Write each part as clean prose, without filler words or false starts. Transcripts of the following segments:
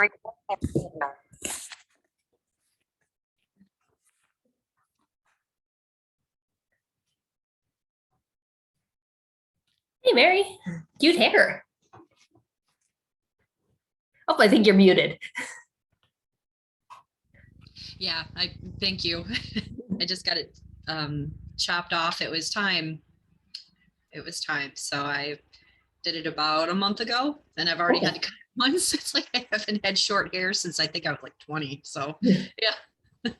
Hey, Mary, cute hair. Oh, I think you're muted. Yeah, thank you. I just got it chopped off. It was time. So I did it about a month ago, and I've already had to cut it once. It's like I haven't had short hair since I think I was like 20. So yeah.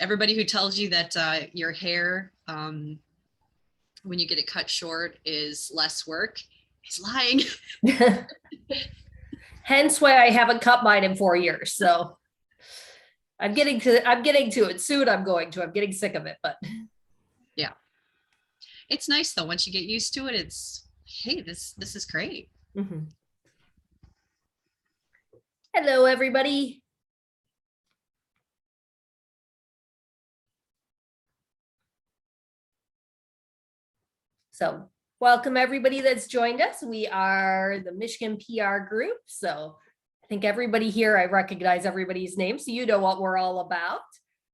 Everybody who tells you that your hair, when you get it cut short, is less work is lying. Hence why I haven't cut mine in 4 years. So I'm getting to it soon. I'm getting sick of it, but yeah. It's nice though. Once you get used to it, it's, hey, this is great. Mm-hmm. Hello, everybody. So welcome everybody that's joined us. We are the Michigan PR group. So I think everybody here, I recognize everybody's name, so you know what we're all about.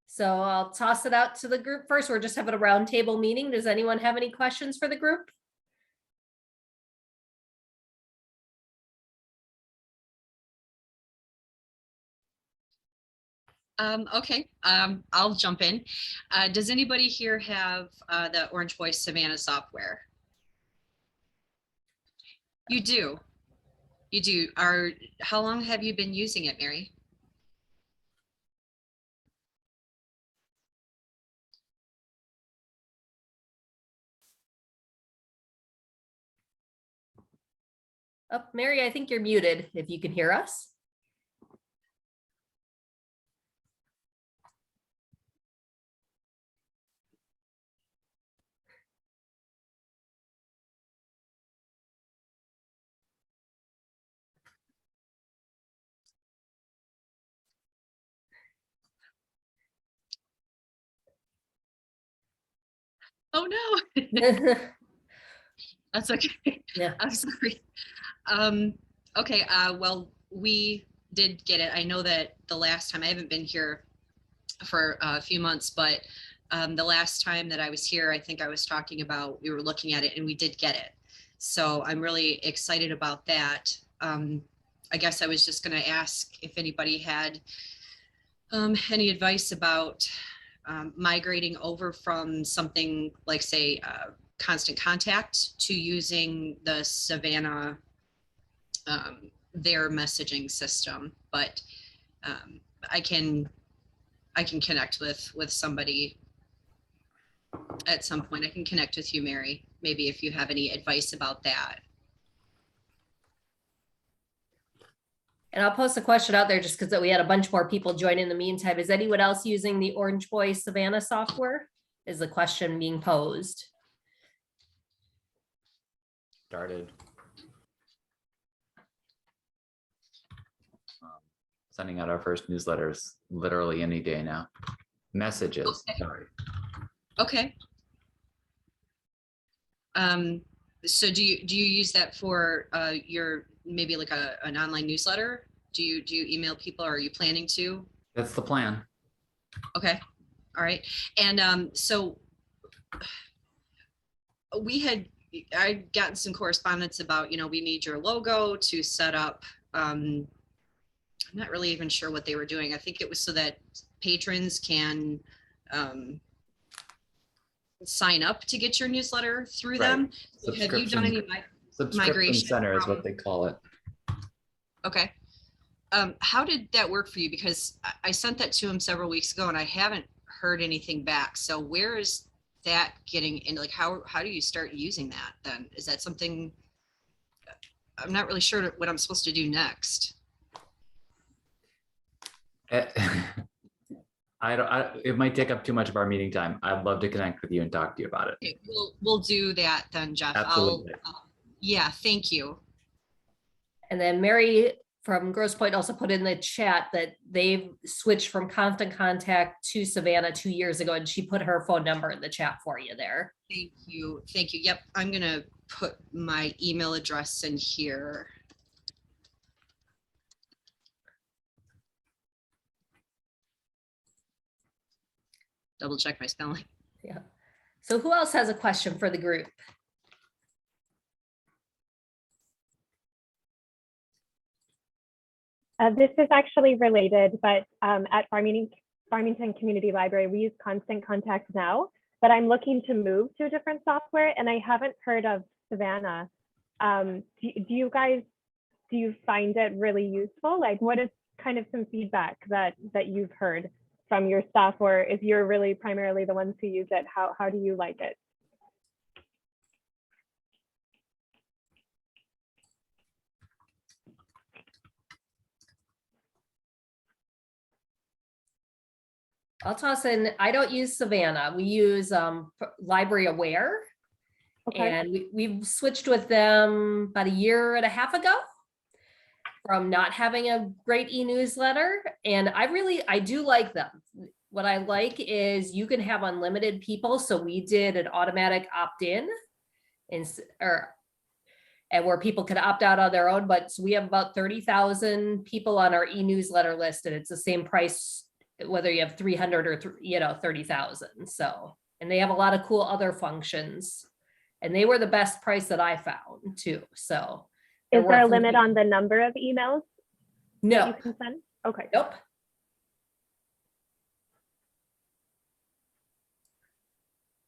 So I'll toss it out to the group first. We're just having a roundtable meeting. Does anyone have any questions for the group? Okay, I'll jump in. Does anybody here have the Orange Voice Savannah software? You do. You do. How long have you been using it, Mary? Oh, Mary, I think you're muted if you can hear us. Oh no. That's okay. Yeah. I'm sorry. Okay, well, we did get it. I know that the last time, I haven't been here for a few months, but the last time that I was here, I think I was talking about, we were looking at it and we did get it. So I'm really excited about that. I guess I was just going to ask if anybody had any advice about migrating over from something like, say, Constant Contact to using the Savannah, their messaging system. But I can connect with somebody at some point. I can connect with you, Mary, maybe if you have any advice about that. And I'll post a question out there just because we had a bunch more people join in the meantime. Is anyone else using the Orange Voice Savannah software? Is the question being posed? Started. Sending out our first newsletters literally any day now. Messages. Okay. Sorry. Okay. So do you use that for your, maybe like an online newsletter? Do you email people, or are you planning to? That's the plan. Okay. All right. And so I'd gotten some correspondence about, we need your logo to set up. I'm not really even sure what they were doing. I think it was so that patrons can sign up to get your newsletter through them. So have you done any migration center is what they call it. Okay. How did that work for you? Because I sent that to him several weeks ago and I haven't heard anything back. So where is that getting in? Like, how do you start using that then? Is that something, I'm not really sure what I'm supposed to do next. It might take up too much of our meeting time. I'd love to connect with you and talk to you about it. Okay, we'll do that then, Jeff. Absolutely. Yeah, thank you. And then Mary from Grosse Pointe also put in the chat that they've switched from Constant Contact to Savannah 2 years ago, and she put her phone number in the chat for you there. Thank you. Thank you. Yep. I'm going to put my email address in here. double check my spelling. Yeah. So who else has a question for the group? This is actually related, but at Farmington Community Library, we use Constant Contact now, but I'm looking to move to a different software and I haven't heard of Savannah. Do you find it really useful? Like, what is kind of some feedback that you've heard from your staff, or if you're really primarily the ones who use it, how do you like it? I'll toss in, I don't use Savannah. We use Library Aware. Okay. And we've switched with them about a year and a half ago from not having a great e-newsletter. And I do like them. What I like is you can have unlimited people. So we did an automatic opt-in and where people could opt out on their own, but we have about 30,000 people on our e-newsletter list, and it's the same price whether you have 300 or 30,000. So, and they have a lot of cool other functions, and they were the best price that I found too. So is there a limit on the number of emails No. you can send? Okay. Nope.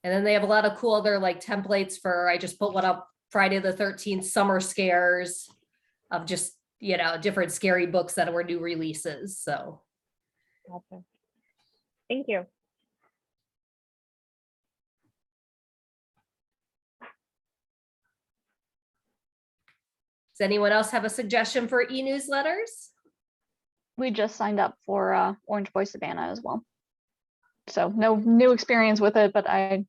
And then they have a lot of cool other like templates for, I just put one up, Friday the 13th summer scares of just, different scary books that were new releases. So. Gotcha. Thank you. Does anyone else have a suggestion for e-newsletters? We just signed up for Orange Boy Savannah as well. So no new experience with it, but I,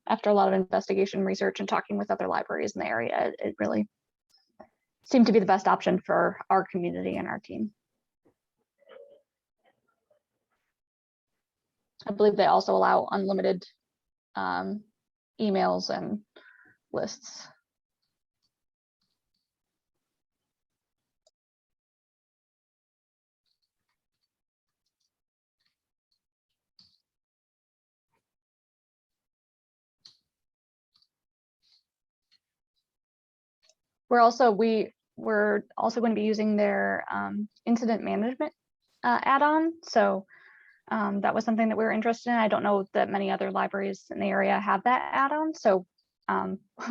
after a lot of investigation, research, and talking with other libraries in the area, it really seemed to be the best option for our community and our team. I believe they also allow unlimited emails and lists. We're also going to be using their incident management add-on. So that was something that we were interested in. I don't know that many other libraries in the area have that add-on. So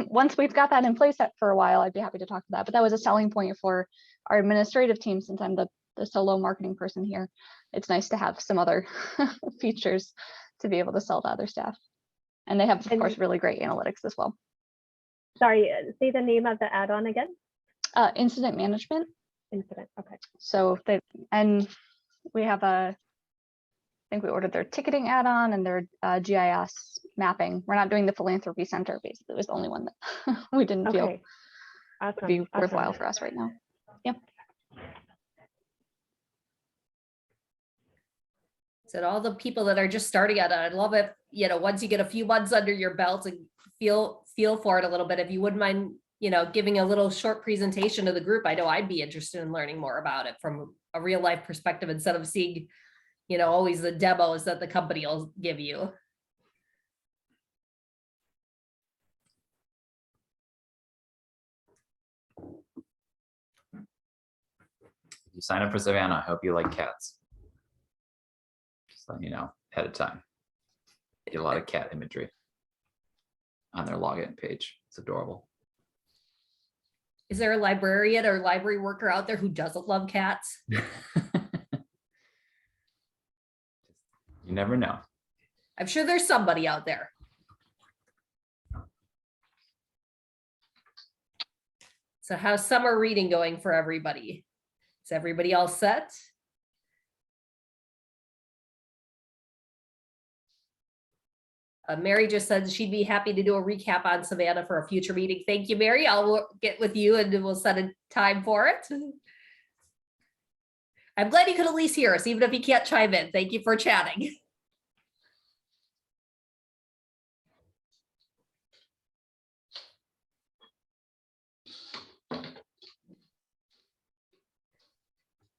once we've got that in place for a while, I'd be happy to talk about that. But that was a selling point for our administrative team, since I'm the solo marketing person here. It's nice to have some other features to be able to sell to other staff. And they have, of course, really great analytics as well. Sorry, say the name of the add-on again. Incident management. Incident, okay. So we have I think we ordered their ticketing add-on and their GIS mapping. We're not doing the philanthropy center base. It was the only one that we didn't feel would be worthwhile for us right now. Yep. So all the people that are just starting out, I love it. Once you get a few months under your belt and feel for it a little bit, if you wouldn't mind, giving a little short presentation to the group, I know I'd be interested in learning more about it from a real life perspective instead of seeing, always the demos that the company will give you. You sign up for Savannah, I hope you like cats. Just letting you know ahead of time. Get a lot of cat imagery on their login page. It's adorable. Is there a librarian or library worker out there who doesn't love cats? You never know. I'm sure there's somebody out there. So how's summer reading going for everybody? Is everybody all set? Mary just said she'd be happy to do a recap on Savannah for a future meeting. Thank you, Mary. I'll get with you and we'll set a time for it. I'm glad you could at least hear us, even if you can't chime in. Thank you for chatting.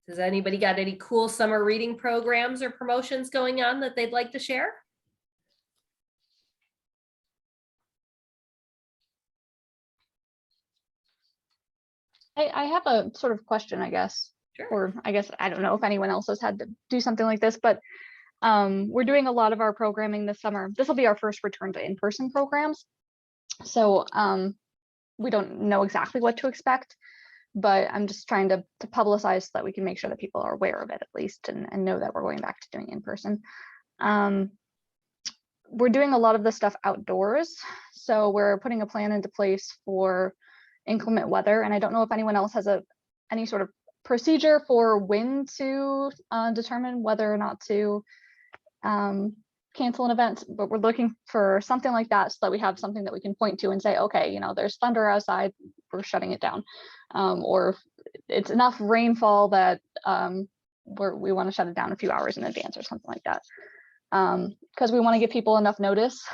Does anybody got any cool summer reading programs or promotions going on that they'd like to share? I have a sort of question, I guess, Sure. or I guess I don't know if anyone else has had to do something like this, but we're doing a lot of our programming this summer. This will be our first return to in-person programs. So we don't know exactly what to expect, but I'm just trying to publicize so that we can make sure that people are aware of it at least and know that we're going back to doing in person. We're doing a lot of this stuff outdoors. So we're putting a plan into place for inclement weather. And I don't know if anyone else has any sort of procedure for when to determine whether or not to cancel an event, but we're looking for something like that so that we have something that we can point to and say, okay, you know, there's thunder outside, we're shutting it down. Or it's enough rainfall that we want to shut it down a few hours in advance or something like that. Because we want to give people enough notice.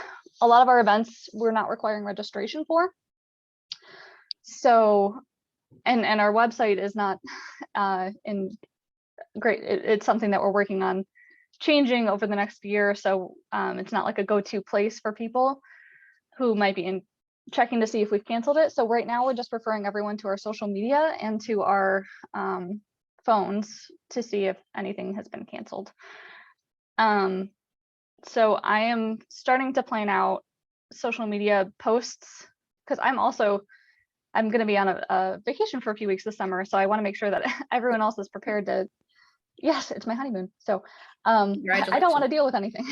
A lot of our events we're not requiring registration for. So, and our website is not in great, it's something that we're working on changing over the next year. So it's not like a go-to place for people who might be checking to see if we've canceled it. So right now we're just referring everyone to our social media and to our phones to see if anything has been canceled. So I am starting to plan out social media posts because I'm going to be on a vacation for a few weeks this summer. So I want to make sure that everyone else is prepared to, yes, it's my honeymoon. So I don't want to deal with anything.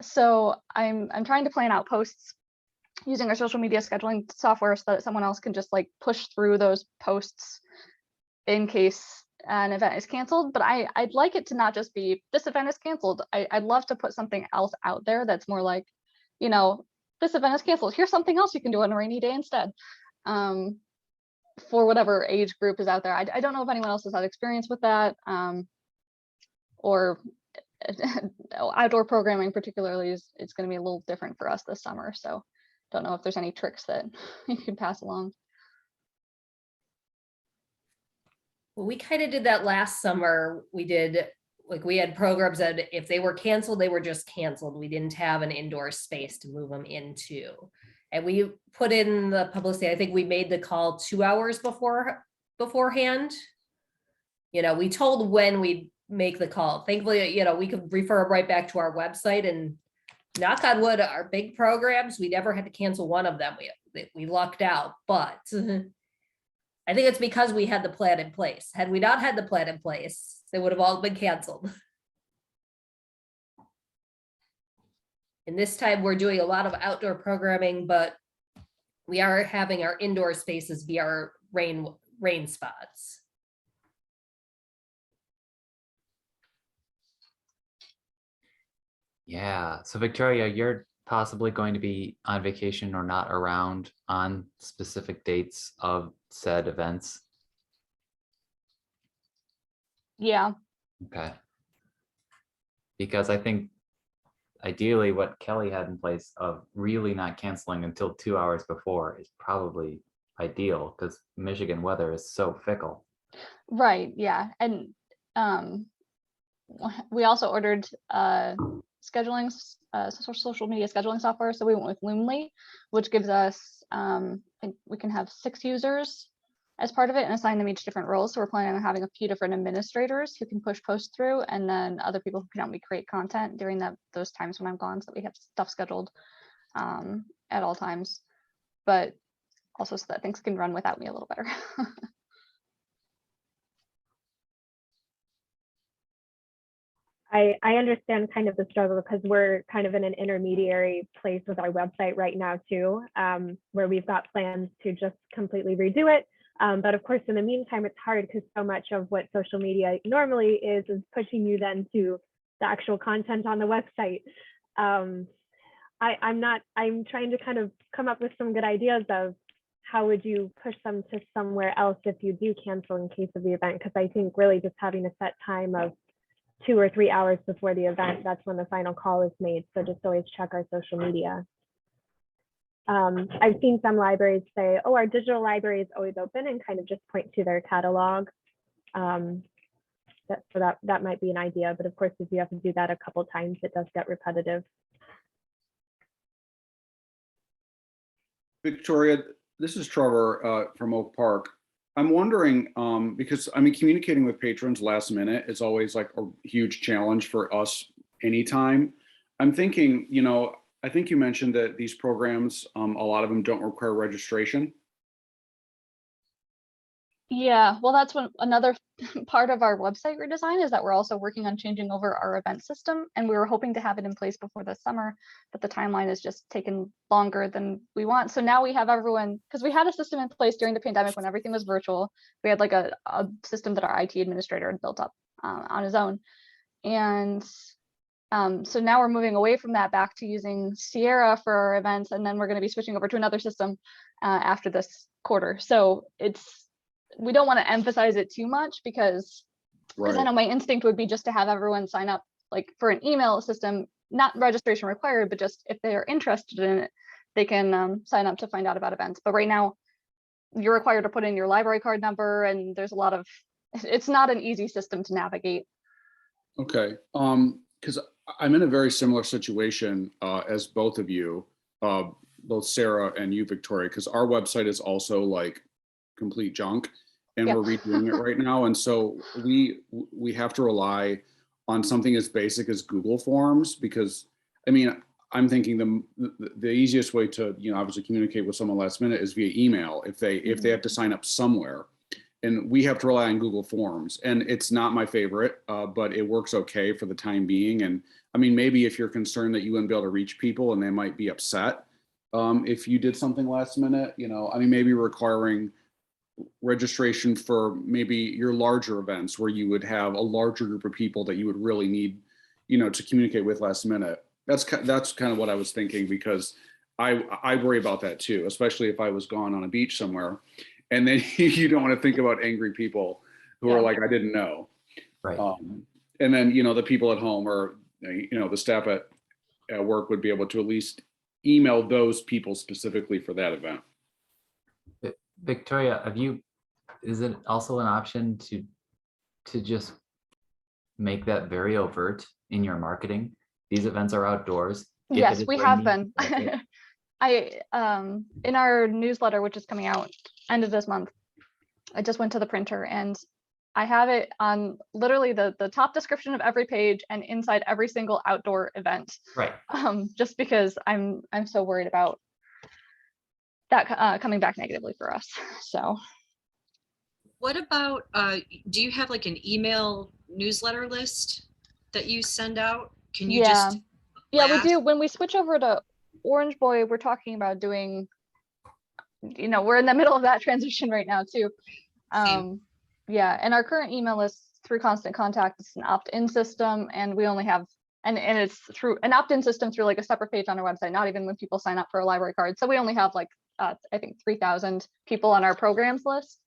So I'm trying to plan out posts using our social media scheduling software so that someone else can just like push through those posts in case an event is canceled. But I'd like it to not just be this event is canceled. I'd love to put something else out there that's more like, you know, this event is canceled. Here's something else you can do on a rainy day instead. For whatever age group is out there. I don't know if anyone else has had experience with that, or outdoor programming particularly it's going to be a little different for us this summer. So don't know if there's any tricks that you can pass along. Well, we kind of did that last summer. We had programs that if they were canceled, they were just canceled. We didn't have an indoor space to move them into. And we put in the publicity. I think we made the call 2 hours beforehand. You know, we told when we'd make the call. Thankfully, you know, we could refer right back to our website, and knock on wood, our big programs, we never had to cancel one of them. We lucked out, but I think it's because we had the plan in place. Had we not had the plan in place, they would have all been canceled. And this time we're doing a lot of outdoor programming, but we are having our indoor spaces be our rain spots. Yeah, so Victoria, you're possibly going to be on vacation or not around on specific dates of said events. Yeah. Okay. Because I think ideally what Kelly had in place of really not canceling until 2 hours before is probably ideal because Michigan weather is so fickle. Right. Yeah. And we also ordered scheduling social media scheduling software. So we went with Loomly, which gives us I think we can have 6 users as part of it and assign them each different roles. So we're planning on having a few different administrators who can push posts through, and then other people who can help me create content during those times when I'm gone, so that we have stuff scheduled at all times, but also so that things can run without me a little better. I understand kind of the struggle because we're kind of in an intermediary place with our website right now too, where we've got plans to just completely redo it. But of course, in the meantime, it's hard because so much of what social media normally is pushing you then to the actual content on the website. I'm trying to kind of come up with some good ideas of how would you push them to somewhere else if you do cancel in case of the event? Because I think really just having a set time of 2 or 3 hours before the event, that's when the final call is made. So just always check our social media. I've seen some libraries say, oh, our digital library is always open, and kind of just point to their catalog. So that might be an idea. But of course, if you have to do that a couple times, it does get repetitive. Victoria, This is Trevor from Oak Park. I'm wondering, because I mean, communicating with patrons last minute is always like a huge challenge for us anytime. I'm thinking, I think you mentioned that these programs, a lot of them don't require registration. Yeah, well, that's another part of our website redesign is that we're also working on changing over our event system, and we were hoping to have it in place before the summer, but the timeline has just taken longer than we want. So now we have everyone, because we had a system in place during the pandemic when everything was virtual. We had like a system that our IT administrator had built up on his own. And so now we're moving away from that back to using Sierra for our events, and then we're going to be switching over to another system after this quarter. So we don't want to emphasize it too much because I know my instinct would be just to have everyone sign up like for an email system, not registration required, but just if they are interested in it, they can sign up to find out about events. But right now you're required to put in your library card number, and there's it's not an easy system to navigate. Okay, because I'm in a very similar situation as both of you, both Sarah and you, Victoria, because our website is also like complete junk, and we're redoing it right now. And so we have to rely on something as basic as Google Forms, because I mean, I'm thinking the easiest way to, obviously communicate with someone last minute is via email if they have to sign up somewhere. And we have to rely on Google Forms, and it's not my favorite, but it works okay for the time being. And I mean, maybe if you're concerned that you wouldn't be able to reach people and they might be upset if you did something last minute, I mean, maybe requiring registration for maybe your larger events where you would have a larger group of people that you would really need, to communicate with last minute. That's kind of what I was thinking, because I worry about that too, especially if I was gone on a beach somewhere. And then you don't want to think about angry people who are like, I didn't know. Right. And then, the people at home or, the staff at work would be able to at least email those people specifically for that event. Victoria, is it also an option to just make that very overt in your marketing? These events are outdoors. Yes, we have been. In our newsletter, which is coming out end of this month, I just went to the printer and I have it on literally the top description of every page and inside every single outdoor event. Right. Just because I'm so worried about that coming back negatively for us. So What about, do you have like an email newsletter list that you send out? Can you just we blast? do. When we switch over to Orange Boy, we're talking about doing, we're in the middle of that transition right now too. And our current email list through Constant Contact, it's an opt-in system, and we only have, and it's through an opt-in system through like a separate page on our website, not even when people sign up for a library card. So we only have like, I think 3,000 people on our programs list.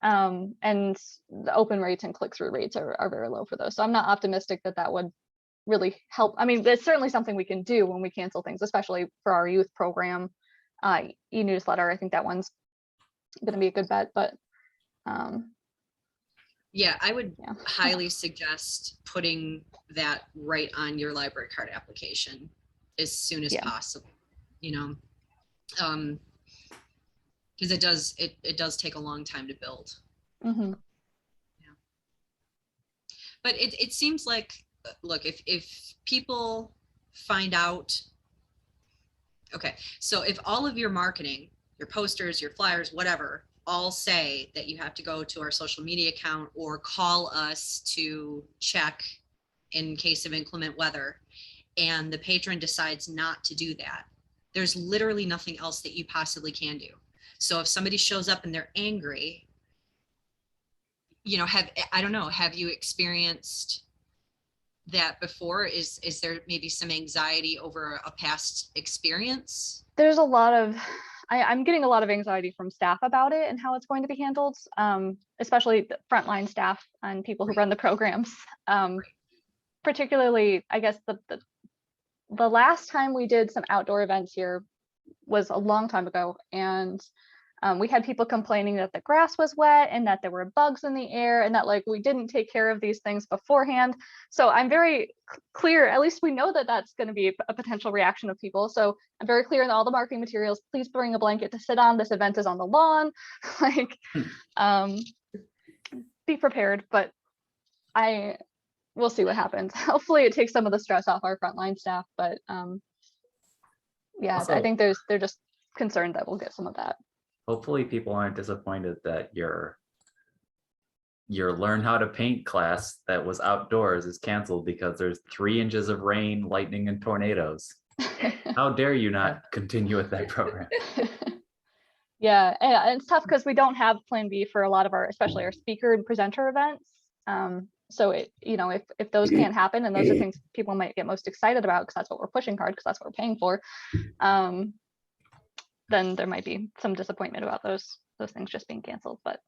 And the open rates and click-through rates are very low for those. So I'm not optimistic that would really help. I mean, it's certainly something we can do when we cancel things, especially for our youth program e-newsletter. I think that one's going to be a good bet, but yeah, I would highly suggest putting that right on your library card application as soon as possible, because it does take a long time to build. Mm-hmm. Yeah. But it seems like, look, if people find out, okay, so if all of your marketing, your posters, your flyers, whatever, all say that you have to go to our social media account or call us to check in case of inclement weather, and the patron decides not to do that, there's literally nothing else that you possibly can do. So if somebody shows up and they're angry, have you experienced that before? Is there maybe some anxiety over a past experience? There's a lot of, I'm getting a lot of anxiety from staff about it and how it's going to be handled, especially the frontline staff and people who run the programs. Particularly, I guess the last time we did some outdoor events here was a long time ago, and We had people complaining that the grass was wet and that there were bugs in the air and that like we didn't take care of these things beforehand. So I'm very clear, at least we know that that's going to be a potential reaction of people. So I'm very clear in all the marketing materials, please bring a blanket to sit on. This event is on the lawn. Like, be prepared, but we'll see what happens. Hopefully it takes some of the stress off our frontline staff, but yeah, I Also- think they're just concerned that we'll get some of that. Hopefully people aren't disappointed that your learn how to paint class that was outdoors is canceled because there's 3 inches of rain, lightning, and tornadoes. How dare you not continue with that program? Yeah, and it's tough because we don't have plan B for a lot of our, especially our speaker and presenter events. So if those can't happen, and those are things people might get most excited about because that's what we're pushing hard, because that's what we're paying for, then there might be some disappointment about those things just being canceled, but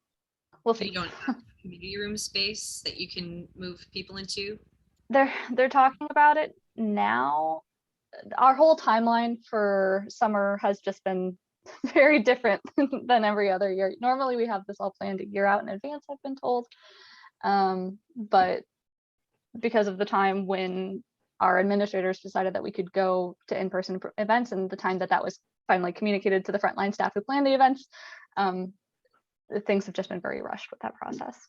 we'll So you see. don't have community room space that you can move people into? They're talking about it now. Our whole timeline for summer has just been very different than every other year. Normally we have this all planned a year out in advance, I've been told. But because of the time when our administrators decided that we could go to in-person events and the time that was finally communicated to the frontline staff who plan the events, things have just been very rushed with that process.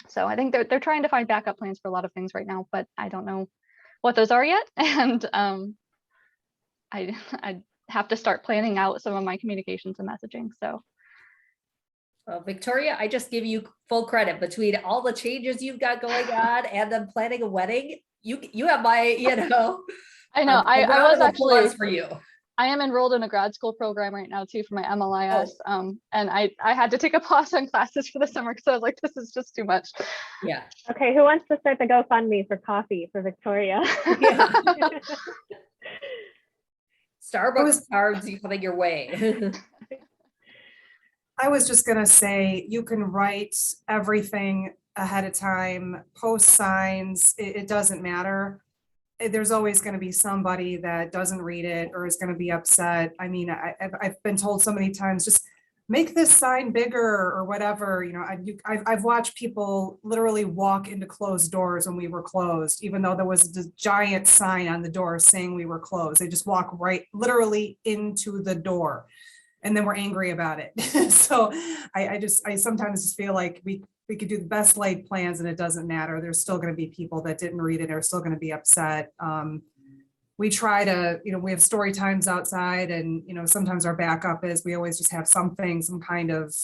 So I think they're trying to find backup plans for a lot of things right now, but I don't know what those are yet. And I have to start planning out some of my communications and messaging. So Well, Victoria, I just give you full credit between all the changes you've got going on and then planning a wedding. You have my, I know a I round was of applause actually for you. I am enrolled in a grad school program right now too for my MLIS. And I had to take a pause on classes for the summer because I was like, this is just too much. Yeah. Okay, who wants to start the GoFundMe for coffee for Victoria? Yeah. Starbucks cards coming your way. I was just gonna say, you can write everything ahead of time, post signs, it doesn't matter. There's always gonna be somebody that doesn't read it or is gonna be upset. I mean, I've been told so many times, just make this sign bigger or whatever, I've watched people literally walk into closed doors when we were closed, even though there was this giant sign on the door saying we were closed. They just walk right, literally into the door. And then we're angry about it. So I sometimes just feel like we could do the best laid plans and it doesn't matter. There's still going to be people that didn't read it are still going to be upset. We try to, we have story times outside and, sometimes our backup is we always just have something, some kind of,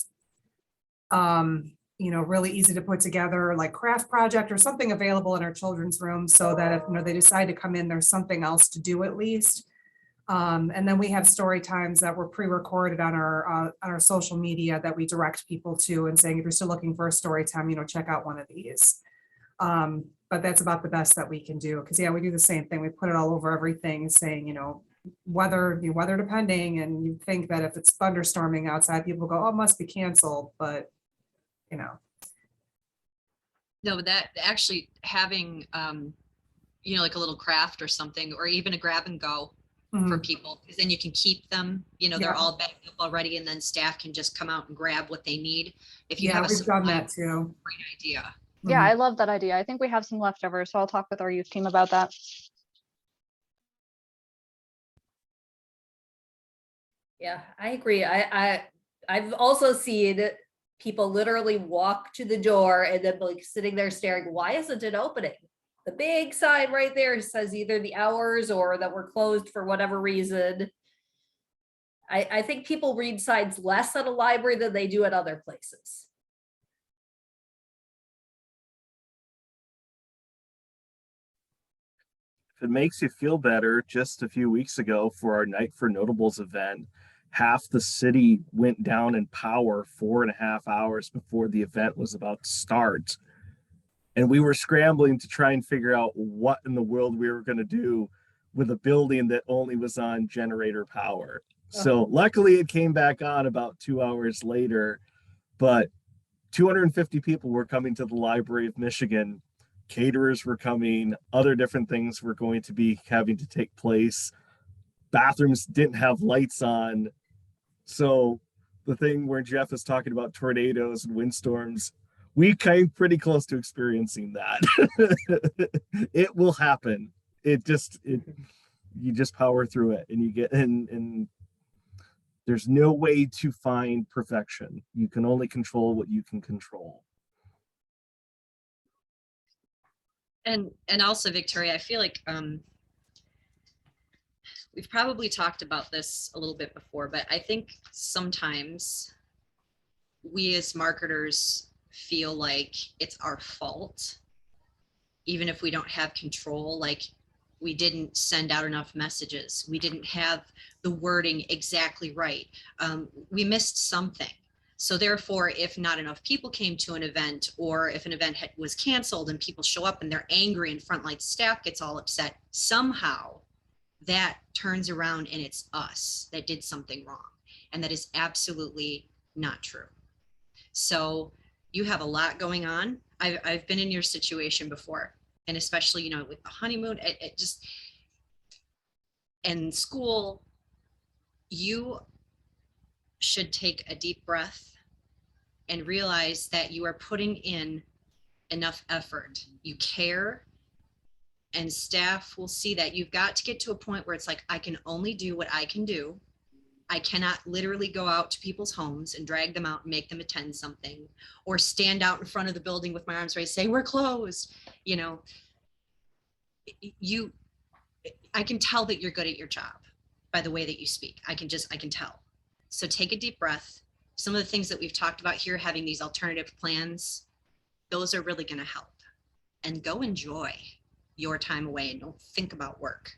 really easy to put together, like craft project or something available in our children's room so that if they decide to come in, there's something else to do at least. And then we have story times that were pre-recorded on our social media that we direct people to and saying, if you're still looking for a story time, check out one of these. But that's about the best that we can do. Cause yeah, we do the same thing. We put it all over everything saying, weather depending. And you think that if it's thunderstorming outside, people go, oh, it must be canceled. But, No, that actually having, like a little craft or something, or even a grab and go for people, because then you can keep them, they're Yeah. all backed up already, and then staff can just come out and grab what they need. If you yeah, have a we've done supply, that too. great idea. Yeah, I love that idea. I think we have some leftovers, so I'll talk with our youth team about that. Yeah, I agree. I've also seen people literally walk to the door and then like sitting there staring, why isn't it opening? The big sign right there says either the hours or that we're closed for whatever reason. I think people read signs less at a library than they do at other places. If it makes you feel better, just a few weeks ago for our Night for Notables event, half the city went down in power 4.5 hours before the event was about to start. And we were scrambling to try and figure out what in the world we were going to do with a building that only was on generator power. So luckily it came back on about 2 hours later, but 250 people were coming to the Library of Michigan. Caterers were coming, other different things were going to be having to take place. Bathrooms didn't have lights on. So the thing where Jeff is talking about tornadoes and windstorms, we came pretty close to experiencing that. It will happen. You just power through it, and you get and there's no way to find perfection. You can only control what you can control. And also, Victoria, I feel like we've probably talked about this a little bit before, but I think sometimes we as marketers feel like it's our fault, even if we don't have control, like we didn't send out enough messages, we didn't have the wording exactly right, we missed something. So therefore, if not enough people came to an event, or if an event was canceled and people show up and they're angry and frontline staff gets all upset, somehow that turns around and it's us that did something wrong. And that is absolutely not true. So you have a lot going on. I've been in your situation before, and especially, you know, with the honeymoon, it just, and school, you should take a deep breath and realize that you are putting in enough effort. You care, and staff will see that. You've got to get to a point where it's like, I can only do what I can do. I cannot literally go out to people's homes and drag them out and make them attend something, or stand out in front of the building with my arms raised, say, we're closed. You know, I can tell that you're good at your job by the way that you speak. I can tell. So take a deep breath. Some of the things that we've talked about here, having these alternative plans, those are really going to help. And go enjoy your time away and don't think about work.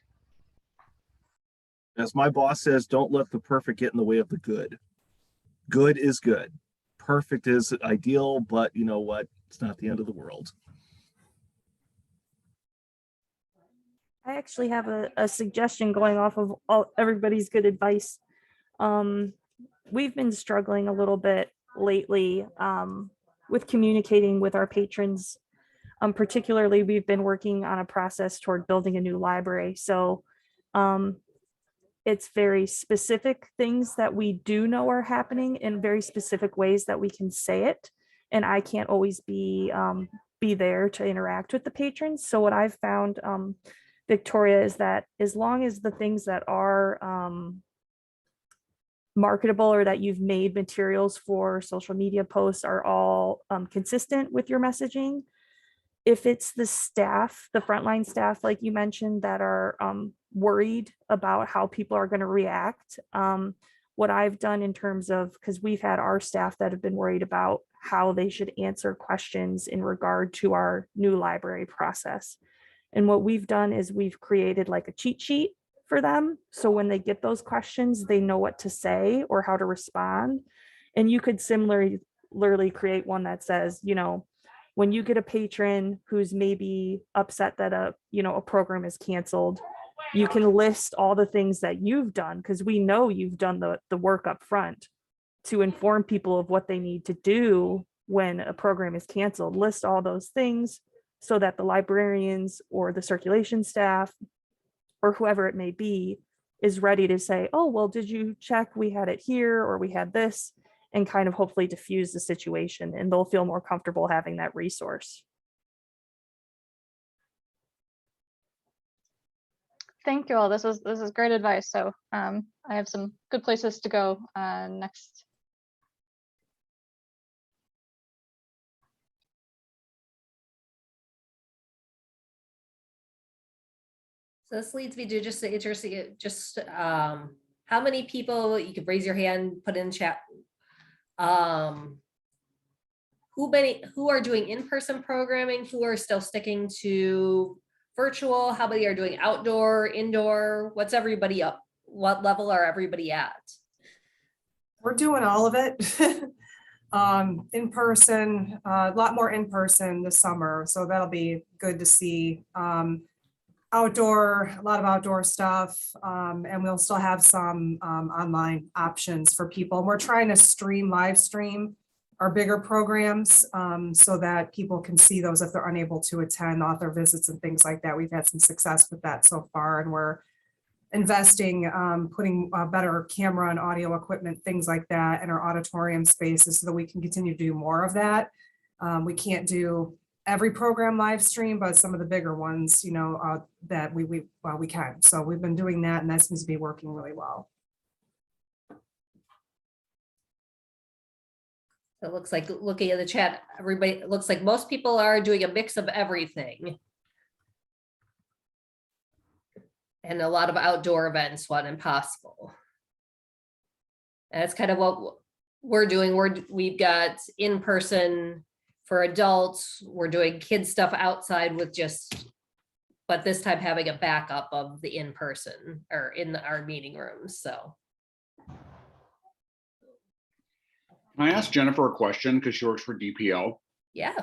As my boss says, don't let the perfect get in the way of the good. Good is good. Perfect is ideal, but you know what? It's not the end of the world. I actually have a suggestion going off of everybody's good advice. We've been struggling a little bit lately with communicating with our patrons. Particularly, we've been working on a process toward building a new library. So it's very specific things that we do know are happening in very specific ways that we can say it. And I can't always be there to interact with the patrons. So what I've found, Victoria, is that as long as the things that are marketable, or that you've made materials for social media posts, are all consistent with your messaging. If it's the staff, the frontline staff, like you mentioned, that are worried about how people are going to react, what I've done in terms of, because we've had our staff that have been worried about how they should answer questions in regard to our new library process. And what we've done is we've created like a cheat sheet for them. So when they get those questions, they know what to say or how to respond. And you could similarly create one that says, you know, when you get a patron who's maybe upset that a program is canceled, you can list all the things that you've done, because we know you've done the work up front to inform people of what they need to do when a program is canceled. List all those things so that the librarians or the circulation staff or whoever it may be is ready to say, oh, well, did you check? We had it here, or we had this, and kind of hopefully diffuse the situation, and they'll feel more comfortable having that resource. Thank you all. This is great advice. So I have some good places to go next. So this leads me to just interesting, how many people, you could raise your hand, put in chat. Who are doing in-person programming, who are still sticking to virtual, how many are doing outdoor, indoor, what's everybody up? What level are everybody at? We're doing all of it. In person, a lot more in person this summer. So that'll be good to see. Outdoor, a lot of outdoor stuff. And we'll still have some online options for people. And we're trying to live stream our bigger programs so that people can see those if they're unable to attend author visits and things like that. We've had some success with that so far, and we're investing, putting better camera and audio equipment, things like that in our auditorium spaces so that we can continue to do more of that. We can't do every program live stream, but some of the bigger ones, that we can. So we've been doing that, and that seems to be working really well. It looks like, looking at the chat, everybody, it looks like most people are doing a mix of everything. And a lot of outdoor events when possible. And that's kind of what we're doing. We've got in-person for adults. We're doing kids stuff outside with but this time having a backup of the in-person or in our meeting rooms, so. Can I ask Jennifer a question? Because she works for DPL. Yeah.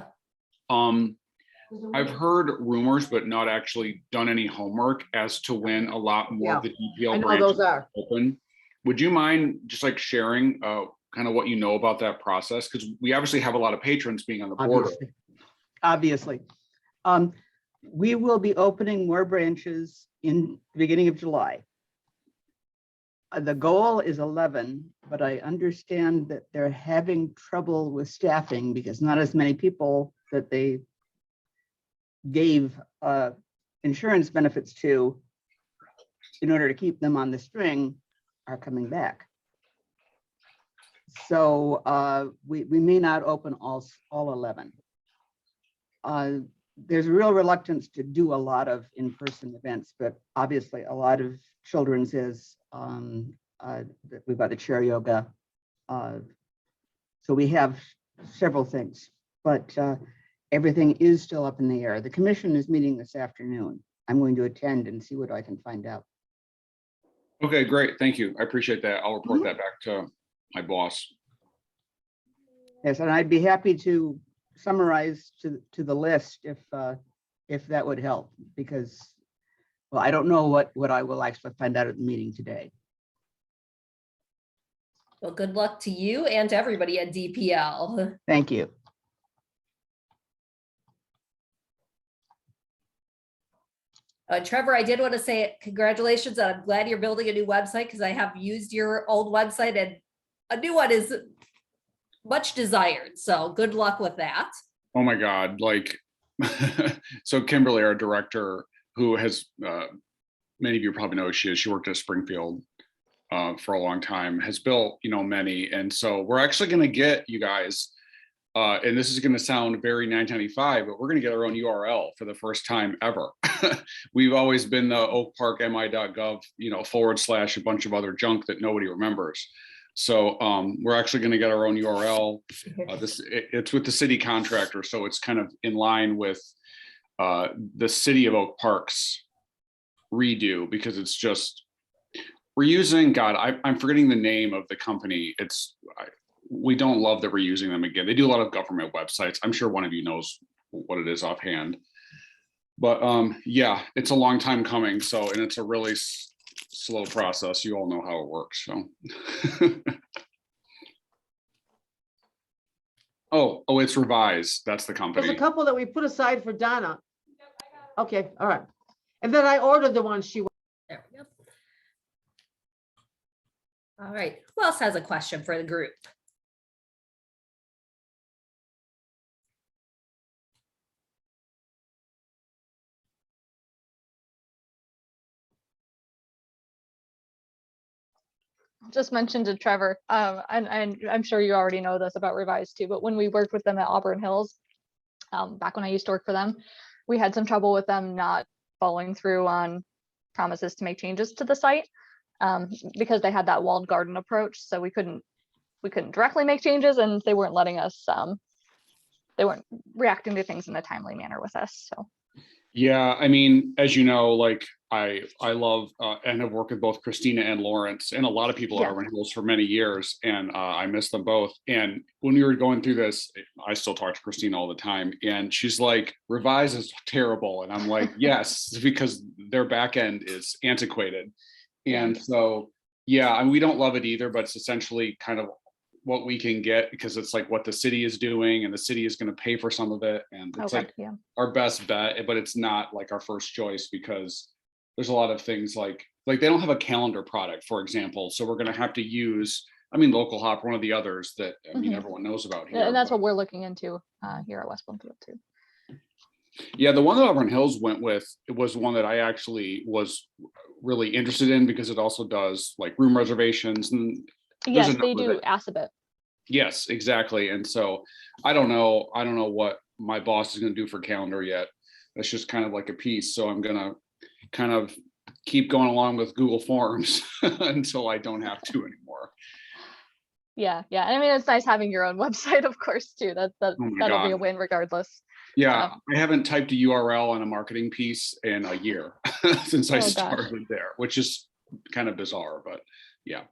I've heard rumors, but not actually done any homework as to when a lot more of the I DPL know branches those are. open. Would you mind just like sharing kind of what you know about that process? Because we obviously have a lot of patrons being on the board. Obviously. We will be opening more branches in the beginning of July. The goal is 11, but I understand that they're having trouble with staffing because not as many people that they gave insurance benefits to in order to keep them on the string are coming back. So we may not open all 11. There's a real reluctance to do a lot of in-person events, but obviously a lot of children's is, we've got the chair yoga. So we have several things, but everything is still up in the air. The commission is meeting this afternoon. I'm going to attend and see what I can find out. Okay, great. Thank you. I appreciate that. I'll report that back to my boss. Yes, and I'd be happy to summarize to the list if that would help, because, well, I don't know what I will actually find out at the meeting today. Well, good luck to you and to everybody at DPL. Thank you. Trevor, I did want to say congratulations. I'm glad you're building a new website because I have used your old website and a new one is much desired. So good luck with that. Oh my God, like, so Kimberly, our director, who has, many of you probably know who she is, she worked at Springfield for a long time, has built, many. And so we're actually gonna get, you guys, and this is gonna sound very 995, but we're gonna get our own URL for the first time ever. We've always been the oakparkmi.gov, / a bunch of other junk that nobody remembers. So we're actually going to get our own URL. It's with the city contractor, so it's kind of in line with the City of Oak Park's redo, because it's just, we're using, God, I'm forgetting the name of the company. We don't love that we're using them again. They do a lot of government websites. I'm sure one of you knows what it is offhand. But yeah, it's a long time coming. So, and it's a really slow process. You all know how it works. So, oh, it's Revise. That's the There's company. a couple that we put aside for Donna. Okay, all right. And then I ordered the one she. There we go. All right, who else has a question for the group? Just mentioned to Trevor, and I'm sure you already know this about Revise too, but when we worked with them at Auburn Hills, back when I used to work for them, we had some trouble with them not following through on promises to make changes to the site because they had that walled garden approach. So we couldn't directly make changes, and they weren't letting us, they weren't reacting to things in a timely manner with us. So. Yeah, I mean, as you know, like I love and have worked with both Christina and Lawrence and a lot of people at Auburn Hills for many years, and I miss them both. And when we were going through this, I still talk to Christina all the time, and she's like, Revise is terrible. And I'm like, yes, because their back end is antiquated. And so, yeah, I mean, we don't love it either, but it's essentially kind of what we can get, because it's like what the city is doing, and the city is going to pay for some of it, and it's like our best bet, but it's not like our first choice, because there's a lot of things like like they don't have a calendar product, for example. So we're going to have to use, I mean, Local Hop, one of the others that, I mean, Mhm. everyone knows about here. And that's but- what we're looking into here at West Bloomfield too. Yeah, the one that Auburn Hills went with, it was one that I actually was really interested in because it also does like room reservations and there's a Yes, they number do that- Assabet. yes, exactly. And so I don't know what my boss is going to do for calendar yet. That's just kind of like a piece. So I'm going to kind of keep going along with Google Forms until I don't have to anymore. Yeah, yeah. And I mean, it's nice having your own website, of course, too. Oh my That'll be a God. win regardless. Yeah, I haven't typed a URL on a marketing piece in a year since I Oh, gosh. started there, which is kind of bizarre, but yeah.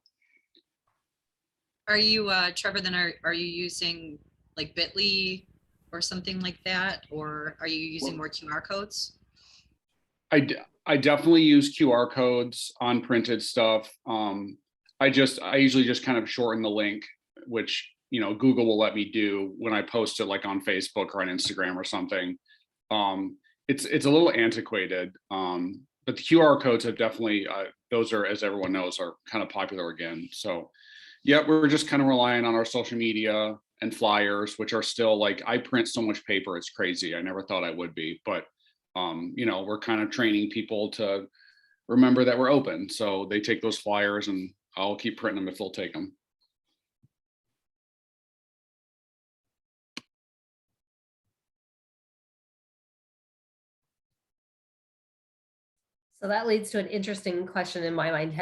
Are you, Trevor, then are you using like Bitly or something like that? Or are you using more QR codes? I definitely use QR codes on printed stuff. I usually just kind of shorten the link, which, you know, Google will let me do when I post it like on Facebook or on Instagram or something. It's a little antiquated, but the QR codes have definitely, those are, as everyone knows, are kind of popular again. So yeah, we're just kind of relying on our social media and flyers, which are still like, I print so much paper, it's crazy. I never thought I would be, but you know, we're kind of training people to remember that we're open. So they take those flyers and I'll keep printing them if they'll take them. So that leads to an interesting question in my mind.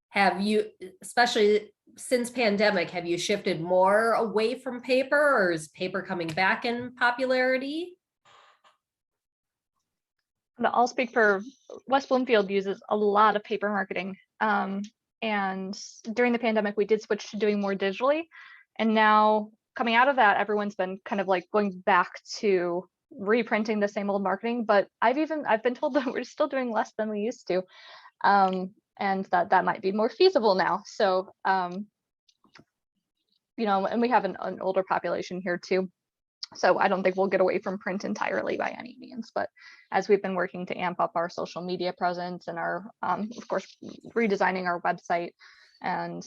Have you, especially since pandemic, have you shifted more away from paper, or is paper coming back in popularity? I'll speak for West Bloomfield uses a lot of paper marketing. And during the pandemic, we did switch to doing more digitally. And now coming out of that, everyone's been kind of like going back to reprinting the same old marketing. But I've been told that we're still doing less than we used to. And that might be more feasible now. So, you know, and we have an older population here too. So I don't think we'll get away from print entirely by any means, but as we've been working to amp up our social media presence and our, of course, redesigning our website, and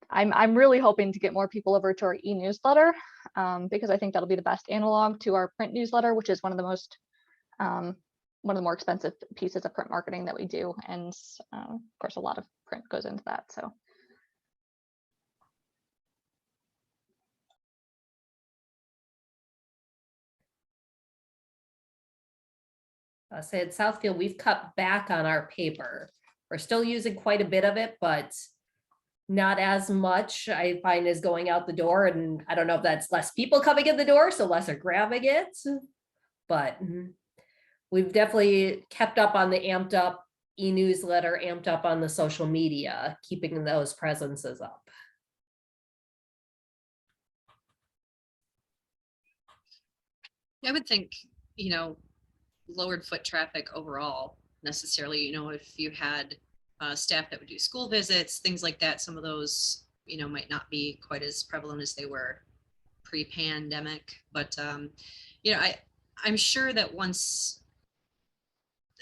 I'm really hoping to get more people over to our e-newsletter, because I think that'll be the best analog to our print newsletter, which is one of the more expensive pieces of print marketing that we do, and of course, a lot of print goes into that. So. Say at Southfield, we've cut back on our paper. We're still using quite a bit of it, but not as much I find is going out the door. And I don't know if that's less people coming in the door, so less are grabbing it. But we've definitely kept up on the amped up e-newsletter, amped up on the social media, keeping those presences up. I would think, you know, lowered foot traffic overall necessarily, you know, if you had staff that would do school visits, things like that, some of those, you know, might not be quite as prevalent as they were pre-pandemic. But, you know, I'm sure that once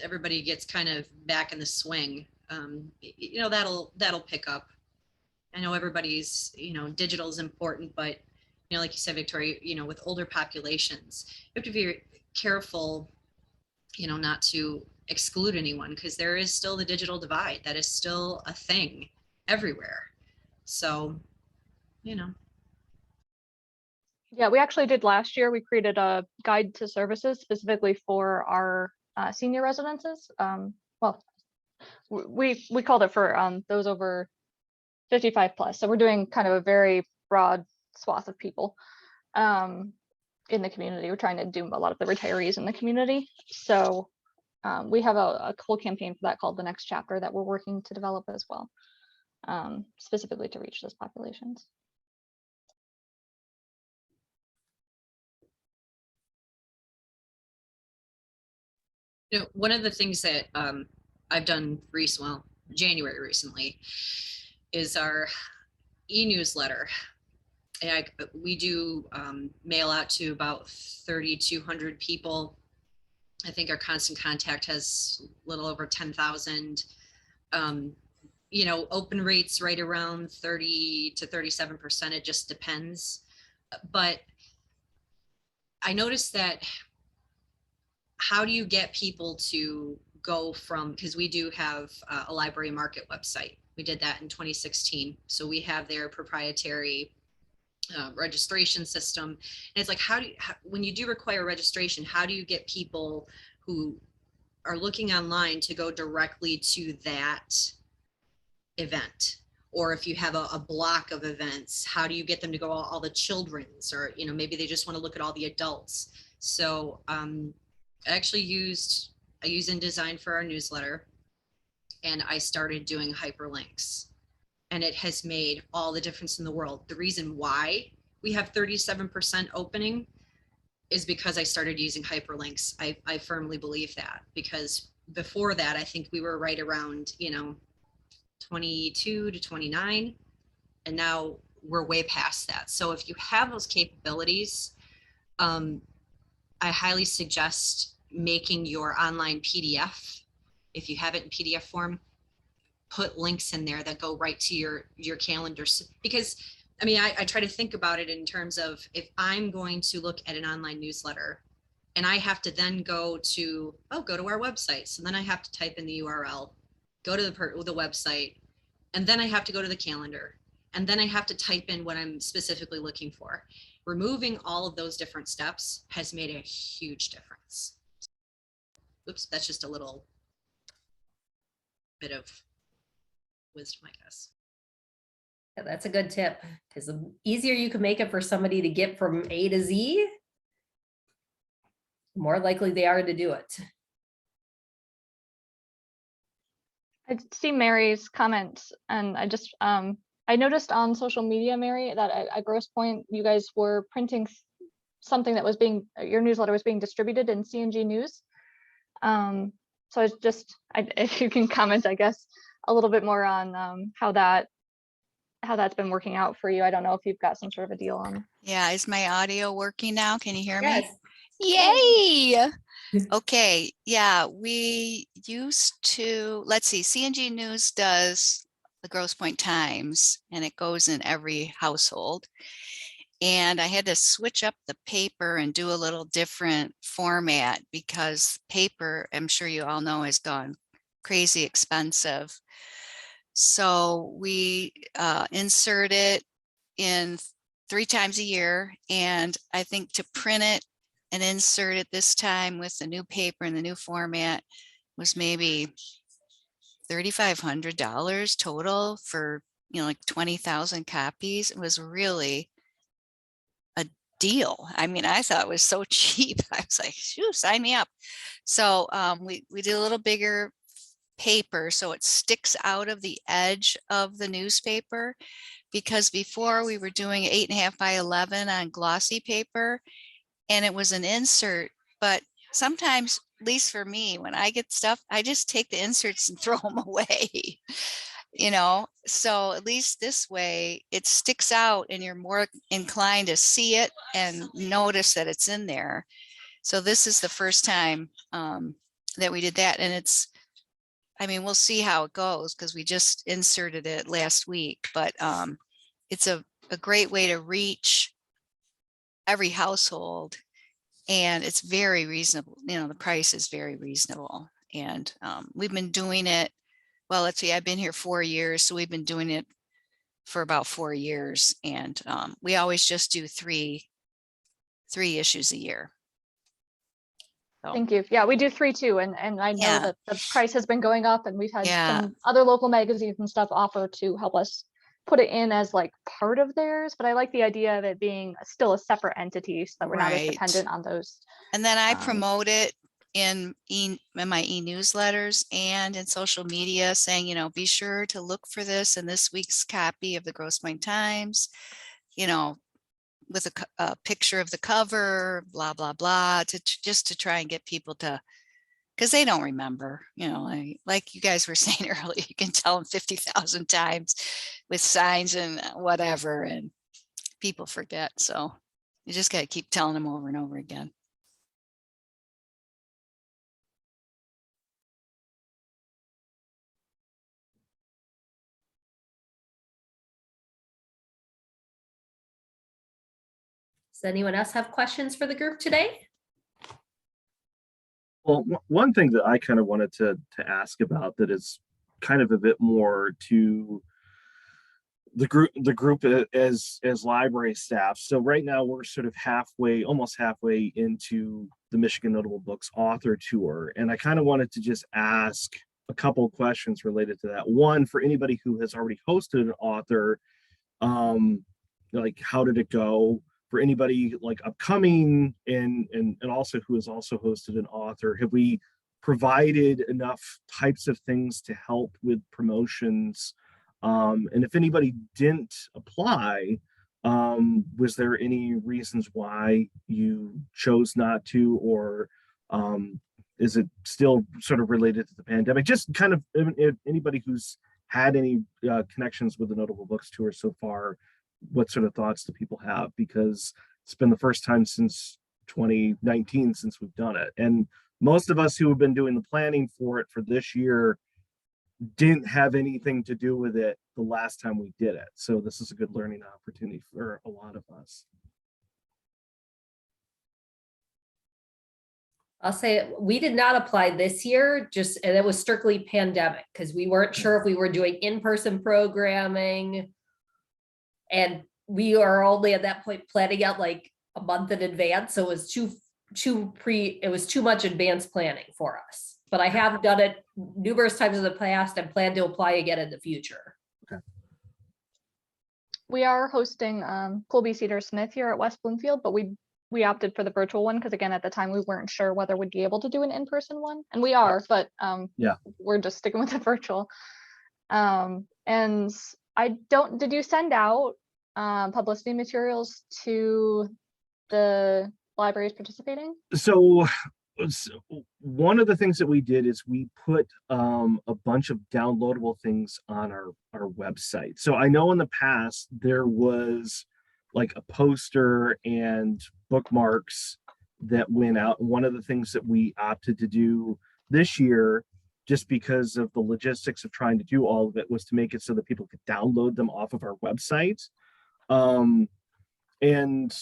everybody gets kind of back in the swing, you know, that'll pick up. I know everybody's, you know, digital is important, but, you know, like you said, Victoria, you know, with older populations, you have to be careful, you know, not to exclude anyone, because there is still the digital divide. That is still a thing everywhere. So, you know. Yeah, we actually did last year. We created a guide to services specifically for our senior residences. Well, we called it for those over 55 plus. So we're doing kind of a very broad swath of people in the community. We're trying to do a lot of the retirees in the community. So we have a whole campaign for that called The Next Chapter that we're working to develop as well, specifically to reach those populations. You know, one of the things that I've done January recently, is our e-newsletter. And we do mail out to about 3,200 people. I think our constant contact has a little over 10,000. you know, open rates right around 30 to 37%. It just depends. But I noticed that how do you get people to go from, because we do have a library market website. We did that in 2016. So we have their proprietary registration system. And it's like, when you do require registration, how do you get people who are looking online to go directly to that event? Or if you have a block of events, how do you get them to go all the children's, or, you know, maybe they just want to look at all the adults. So I use InDesign for our newsletter, and I started doing hyperlinks, and it has made all the difference in the world. The reason why we have 37% opening is because I started using hyperlinks. I firmly believe that, because before that, I think we were right around, you know, 22 to 29, and now we're way past that. So if you have those capabilities, I highly suggest making your online PDF. If you have it in PDF form, put links in there that go right to your calendar. Because I mean, I try to think about it in terms of, if I'm going to look at an online newsletter and I have to then go to our website. So then I have to type in the URL, go to the website, and then I have to go to the calendar, and then I have to type in what I'm specifically looking for. Removing all of those different steps has made a huge difference. Oops, that's just a little bit of wisdom, I guess. Yeah, that's a good tip, because the easier you can make it for somebody to get from A to Z, the more likely they are to do it. I see Mary's comments, and I noticed on social media, Mary, that at Grosse Pointe, you guys were printing something that was your newsletter was being distributed in CNG News. So it's just, if you can comment, I guess, a little bit more on how that's been working out for you. I don't know if you've got some sort of a deal on. Yeah, is my audio working now? Can you hear me? Yes. Yay! Okay, yeah, we used to, let's see, CNG News does the Grosse Pointe Times, and it goes in every household. And I had to switch up the paper and do a little different format, because paper, I'm sure you all know, has gone crazy expensive. So we insert it in 3 times a year, and I think to print it and insert it this time with the new paper and the new format was maybe $3,500 total for, you know, like 20,000 copies. It was really a deal. I mean, I thought it was so cheap. I was like, shoo, sign me up. So we did a little bigger paper so it sticks out of the edge of the newspaper, because before we were doing 8.5 by 11 on glossy paper, and it was an insert. But sometimes, at least for me, when I get stuff, I just take the inserts and throw them away, you know. So at least this way it sticks out and you're more inclined to see it and notice that it's in there. So this is the first time that we did that, and it's, I mean, we'll see how it goes, because we just inserted it last week, but it's a great way to reach every household, and it's very reasonable. You know, the price is very reasonable, and we've been doing it. Well, let's see, I've been here 4 years, so we've been doing it for about 4 years, and we always just do three issues a year. So, Thank you. Yeah, we do 3 too, and I know Yeah. that the price has been going up, and we've had Yeah. some other local magazines and stuff offer to help us put it in as like part of theirs. But I like the idea of it being still a separate entity, so that we're not as Right. dependent on those. And then I promote it in my e-newsletters and in social media, saying, you know, be sure to look for this in this week's copy of the Grosse Pointe Times, you know, with a picture of the cover, blah, blah, blah, just to try and get people to, because they don't remember, you know, like you guys were saying earlier, you can tell them 50,000 times with signs and whatever, and people forget. So you just got to keep telling them over and over again. Does anyone else have questions for the group today? Well, one thing that I kind of wanted to ask about that is kind of a bit more to the group as library staff. So right now we're sort of almost halfway into the Michigan Notable Books author tour. And I kind of wanted to just ask a couple of questions related to that. One, for anybody who has already hosted an author, like how did it go? For anybody like upcoming and also who has also hosted an author, have we provided enough types of things to help with promotions? And if anybody didn't apply, was there any reasons why you chose not to, or is it still sort of related to the pandemic? Just kind of if anybody who's had any connections with the Notable Books tour so far, what sort of thoughts do people have? Because it's been the first time since 2019 since we've done it. And most of us who have been doing the planning for it for this year didn't have anything to do with it the last time we did it. So this is a good learning opportunity for a lot of us. I'll say we did not apply this year, and it was strictly pandemic because we weren't sure if we were doing in-person programming. And we are only at that point planning out like a month in advance. So it was it was too much advanced planning for us. But I have done it numerous times in the past and plan to apply again in the future. We are hosting Colby Cedar Smith here at West Bloomfield, but we opted for the virtual one because again, at the time we weren't sure whether we'd be able to do an in-person one, and we are, but yeah, we're just sticking with the virtual. And did you send out publicity materials to the libraries participating? So one of the things that we did is we put a bunch of downloadable things on our website. So I know in the past there was like a poster and bookmarks that went out. One of the things that we opted to do this year, just because of the logistics of trying to do all of it, was to make it so that people could download them off of our website. And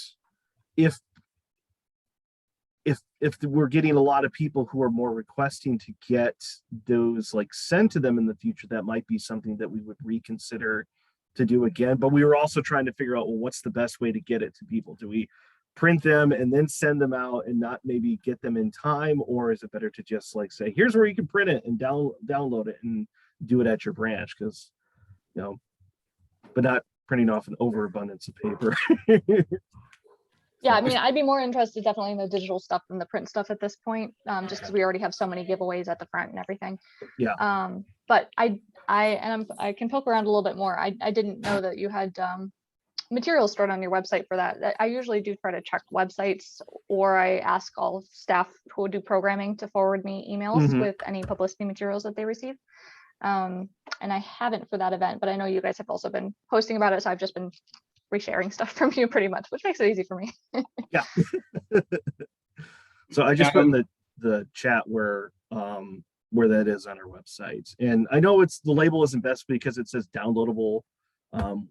if we're getting a lot of people who are more requesting to get those like sent to them in the future, that might be something that we would reconsider to do again. But we were also trying to figure out, well, what's the best way to get it to people? Do we print them and then send them out and not maybe get them in time? Or is it better to just like say, here's where you can print it and download it and do it at your branch? Because, you know, but not printing off an overabundance of paper. Yeah, I mean, I'd be more interested definitely in the digital stuff than the print stuff at this point, just because we already have so many giveaways at the front and everything. Yeah. But I can poke around a little bit more. I didn't know that you had materials stored on your website for that. I usually do try to check websites, or I ask all staff who do programming to forward me emails with any publicity materials that they receive. And I haven't for that event, but I know you guys have also been posting about it, so I've just been resharing stuff from you pretty much, which makes it easy for me. Yeah. So I just put in the chat where that is on our website. And I know the label isn't best because it says downloadable.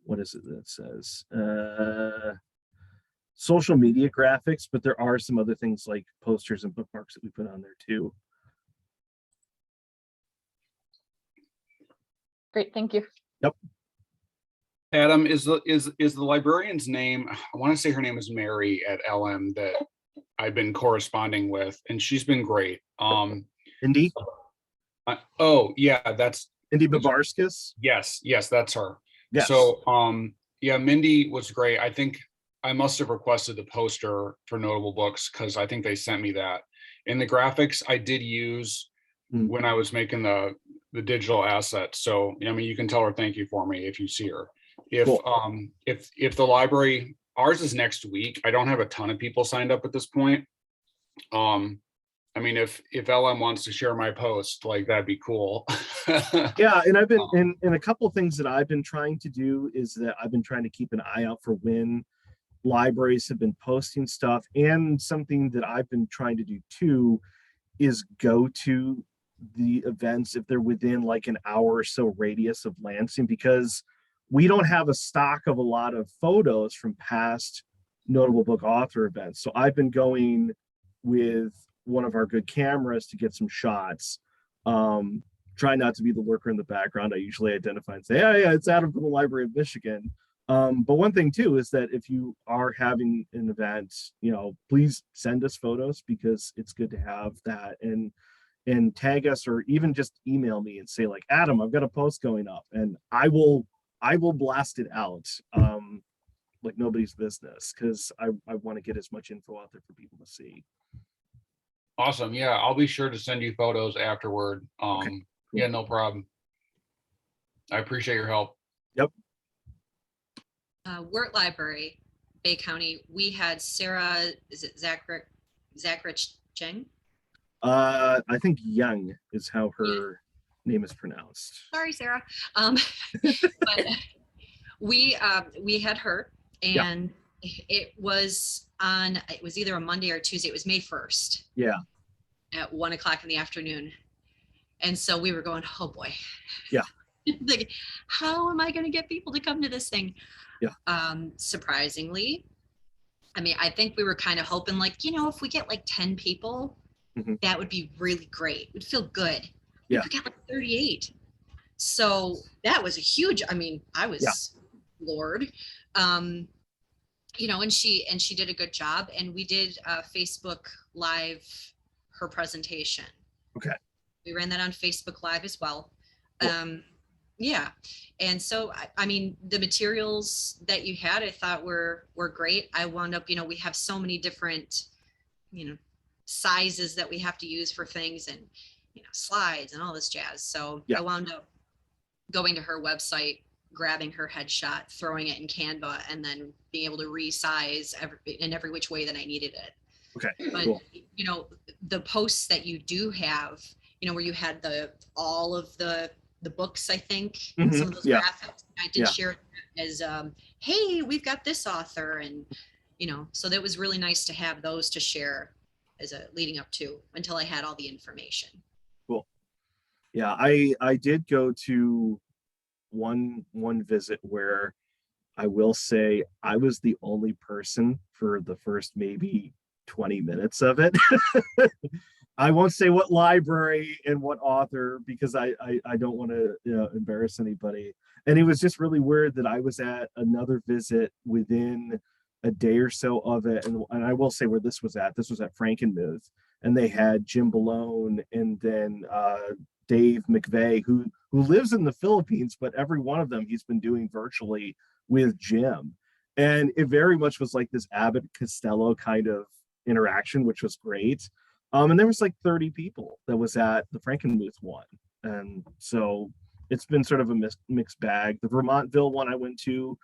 What is it that it says? Social media graphics, but there are some other things like posters and bookmarks that we put on there too. Great, thank you. Yep. Adam, is the librarian's name, I want to say her name is Mary at LM, that I've been corresponding with, and she's been great. Indy? Oh yeah, that's Indy Babarskis? Yes, that's her. Yes. So yeah, Mindy was great. I think I must have requested the poster for Notable Books because I think they sent me that. And the graphics I did use when I was making the digital asset. So I mean, you can tell her thank you for me if you see her. If cool. If the library, ours is next week. I don't have a ton of people signed up at this point. I mean, if LM wants to share my post, like that'd be cool. Yeah, and I've been in a couple of things that I've been trying to do is that I've been trying to keep an eye out for when libraries have been posting stuff, and something that I've been trying to do too is go to the events if they're within like an hour or so radius of Lansing, because we don't have a stock of a lot of photos from past notable book author events. So I've been going with one of our good cameras to get some shots. Try not to be the lurker in the background. I usually identify and say, yeah, it's Adam from the Library of Michigan. But one thing too is that if you are having an event, please send us photos, because it's good to have that, and tag us, or even just email me and say like, Adam, I've got a post going up, and I will blast it out like nobody's business, because I want to get as much info out there for people to see. Awesome. Yeah, I'll be sure to send you photos afterward. Okay, cool. Yeah, no problem. I appreciate your help. Yep. Wirt Library, Bay County, we had Sarah, is it Zachrich Cheng? I think Young is how her name is pronounced. Sorry, Sarah. But we had her, and it was either a Monday or Tuesday. It was May 1st. Yeah. At 1:00 in the afternoon. And so we were going, oh boy. Yeah. Like, how am I going to get people to come to this thing? Yeah. Surprisingly, I mean, I think we were kind of hoping like, if we get like 10 people, that would be really great. We'd feel good. Yeah. We got like 38. So that was a huge, I was floored. And she did a good job, and we did Facebook Live her presentation. Okay. We ran that on Facebook Live as well. Cool. Yeah. And so, the materials that you had, I thought were great. I wound up, we have so many different, sizes that we have to use for things, and, slides and all this jazz. So I wound up going to her website, grabbing her headshot, throwing it in Canva, and then being able to resize in every which way that I needed it. Okay. But, cool. The posts that you do have, where you had all of the books, I think, some of those graphics, I did share it as, hey, we've got this author, and, so that was really nice to have those to share as a leading up to, until I had all the information. Cool. Yeah, I did go to one visit where I will say I was the only person for the first maybe 20 minutes of it. I won't say what library and what author, because I don't want to embarrass anybody. And it was just really weird that I was at another visit within a day or so of it. And I will say where this was at. This was at Frankenmuth, and they had Jim Balone, and then Dave McVeigh, who lives in the Philippines, but every one of them he's been doing virtually with Jim. And it very much was like this Abbott Costello kind of interaction, which was great. And there was like 30 people that was at the Frankenmuth one. And so it's been sort of a mixed bag. The Vermontville one I went to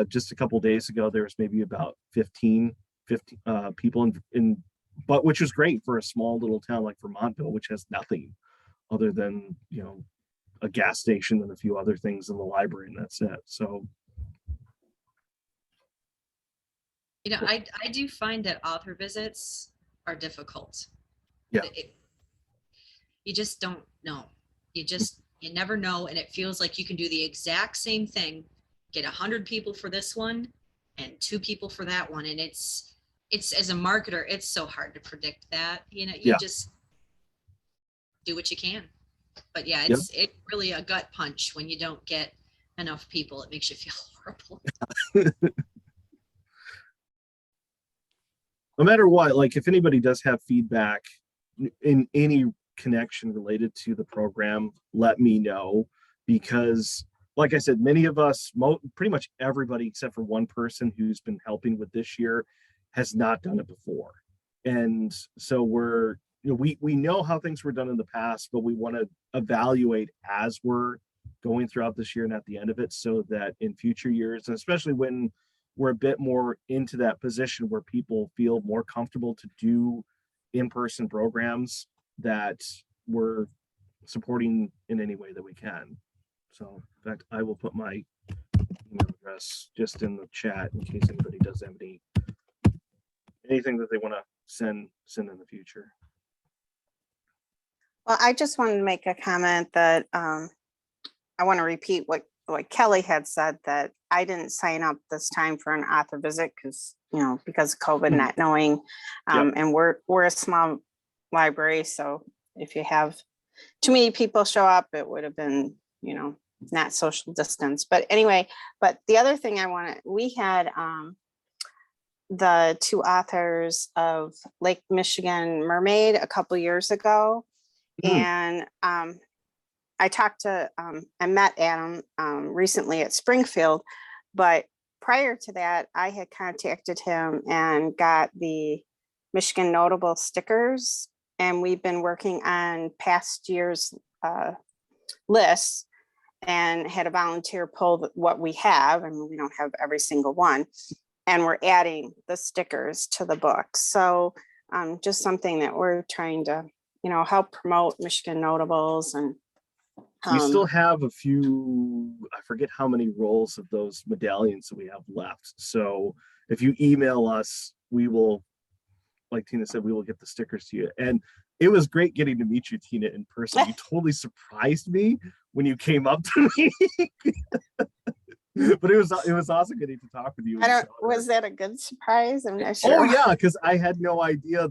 just a couple days ago, there was maybe about 15 people but which was great for a small little town like Vermontville, which has nothing other than, a gas station and a few other things in the library, and that's it. So I do find that author visits are difficult. Yeah. You just don't know. You never know. And it feels like you can do the exact same thing, get 100 people for this one and 2 people for that one. And it's as a marketer, it's so hard to predict that, you just do what you can. But yeah, it's really a gut punch when you don't get enough people. It makes you feel horrible. No matter what, like if anybody does have feedback in any connection related to the program, let me know, because like I said, many of us, pretty much everybody except for one person who's been helping with this year has not done it before. And so we know how things were done in the past, but we want to evaluate as we're going throughout this year and at the end of it, so that in future years, and especially when we're a bit more into that position where people feel more comfortable to do in-person programs, that we're supporting in any way that we can. So in fact, I will put my email address just in the chat in case anybody does have anything that they want to send in the future. Well, I just wanted to make a comment that I want to repeat what what Kelly had said, that I didn't sign up this time for an author visit because, because of COVID, Mhm. not knowing. Yep. And we're a small library, so if you have too many people show up, it would have been, not social distance. But anyway, but the other thing we had the two authors of Lake Michigan Mermaid a couple years ago. And I talked to, I met Adam recently at Springfield, but prior to that, I had contacted him and got the Michigan Notable stickers. And we've been working on past year's lists and had a volunteer pull what we have. I mean, we don't have every single one. And we're adding the stickers to the book. So just something that we're trying to, help promote Michigan Notables. And we still have a few, I forget how many rolls of those medallions that we have left. So if you email us, we will, like Tina said, we will get the stickers to you. And it was great getting to meet you, Tina, in person. You totally surprised me when you came up to me. But it was awesome getting to talk with you. Was that a good surprise? I'm not sure. Oh yeah, because I had no idea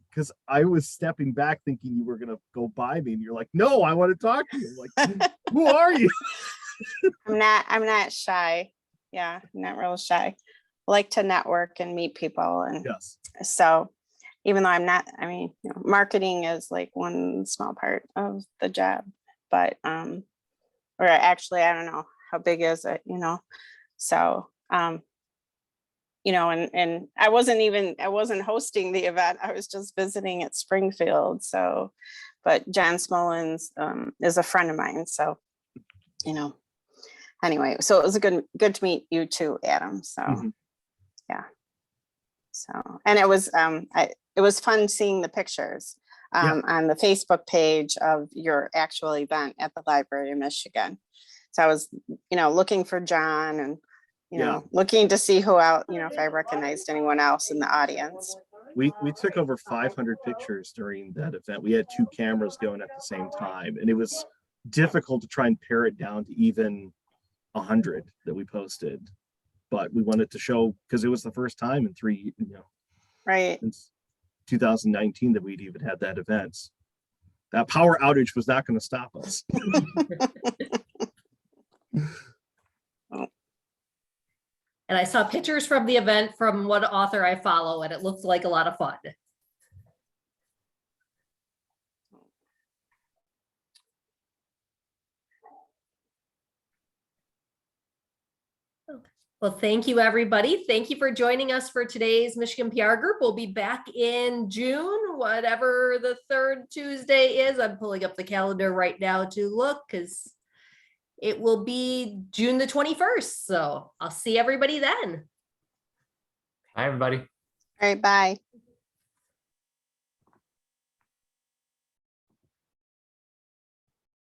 because I was stepping back thinking you were gonna go by me, and you're like, no, I want to talk to you. I'm like, who are you? I'm not shy. Yeah, I'm not real shy. I like to network and meet people. And yes. So even though I'm not, marketing is like one small part of the job, but or actually, I don't know. How big is it, so and I wasn't hosting the event. I was just visiting at Springfield. So but John Smollins is a friend of mine, so anyway, so it was good to meet you too, Adam. So yeah, so and it was fun seeing the pictures on the Facebook page of your actual event at the Library of Michigan. So I was, looking for John and, looking to see who out, if I recognized anyone else in the audience. We took over 500 pictures during that event. We had 2 cameras going at the same time, and it was difficult to try and pare it down to even 100 that we posted. But we wanted to show, because it was the first time in 3, right, since 2019 that we'd even had that event. That power outage was not going to stop us. And I saw pictures from the event from one author I follow, and it looked like a lot of fun. Well, thank you, everybody. Thank you for joining us for today's Michigan PR Group. We'll be back in June, whatever the 3rd Tuesday is. I'm pulling up the calendar right now to look because it will be June the 21st. So I'll see everybody then. Hi, everybody. all right, bye.